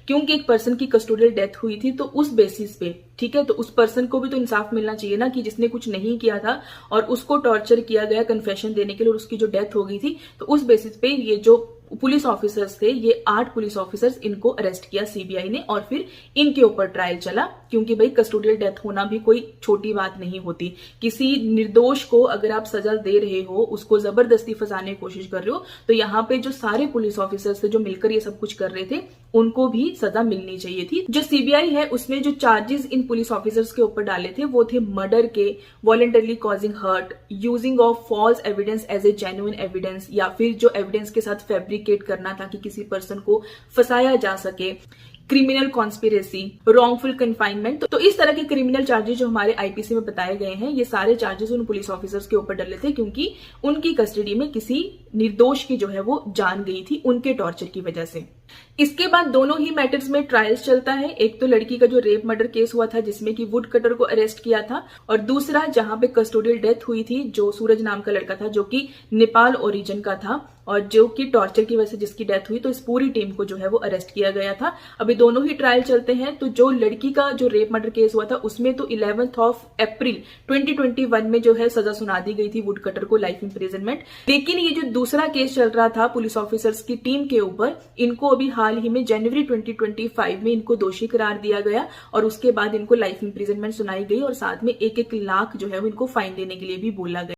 क्योंकि एक पर्सन की कस्टोडियल डेथ हुई थी, तो उस बेसिस पे, ठीक है, तो उस पर्सन को भी तो इंसाफ मिलना चाहिए ना, कि जिसने कुछ नहीं किया था और उसको टॉर्चर किया गया कन्फेशन देने के लिए और उसकी जो डेथ हो गई थी, तो उस बेसिस पे ये जो पुलिस ऑफिसर्स थे, ये 8 पुलिस ऑफिसर्स, इनको अरेस्ट किया सीबीआई ने और फिर इनके ऊपर ट्रायल चला। क्योंकि भाई कस्टोडियल डेथ होना भी कोई छोटी बात नहीं होती। किसी निर्दोष को अगर आप सजा दे रहे हो, उसको जबरदस्ती फंसाने की कोशिश कर रहे हो, तो यहाँ पे जो सारे पुलिस ऑफिसर्स थे जो मिलकर ये सब कुछ कर रहे थे, उनको भी सजा मिलनी चाहिए थी। जो सीबीआई है उसने जो चार्जेस इन पुलिस ऑफिसर्स के ऊपर डाले थे वो थे मर्डर के, voluntarily causing hurt, using of false evidence as a genuine evidence, या फिर जो एविडेंस के साथ फैब्रिकेट करना था कि किसी पर्सन को फंसाया जा सके, क्रिमिनल कॉन्स्पिरेसी, रॉन्गफुल कन्फाइनमेंट। तो इस तरह के क्रिमिनल चार्जेस जो हमारे आईपीसी में बताए गए हैं, ये सारे चार्जेस उन पुलिस ऑफिसर्स के ऊपर डले थे क्योंकि उनकी कस्टडी में किसी निर्दोष की जो है वो जान गई थी उनके टॉर्चर की वजह से। इसके बाद दोनों ही मैटर्स में ट्रायल्स चलता है। एक तो लड़की का जो रेप मर्डर केस हुआ था जिसमें कि वुड कटर को अरेस्ट किया था, और दूसरा जहां पे कस्टोडियल डेथ हुई थी, जो सूरज नाम का लड़का था जो कि नेपाल ओरिजिन का था और जो कि टॉर्चर की वजह से जिसकी डेथ हुई, तो इस पूरी टीम को जो है वो अरेस्ट किया गया था। अभी दोनों ही ट्रायल चलते हैं। तो जो लड़की का जो रेप मर्डर केस हुआ था उसमें तो 11 अप्रैल 2021 में जो है सजा सुना दी गई थी वुड कटर को, लाइफ इंप्रिजनमेंट। लेकिन ये जो दूसरा केस चल रहा था पुलिस ऑफिसर्स की टीम के ऊपर, इनको अभी हाल ही में जनवरी 2025 में इनको दोषी करार दिया गया और उसके बाद इनको लाइफ इंप्रिजनमेंट सुनाई गई और साथ में 1-1 लाख जो है वो इनको फाइन देने के लिए भी बोला गया।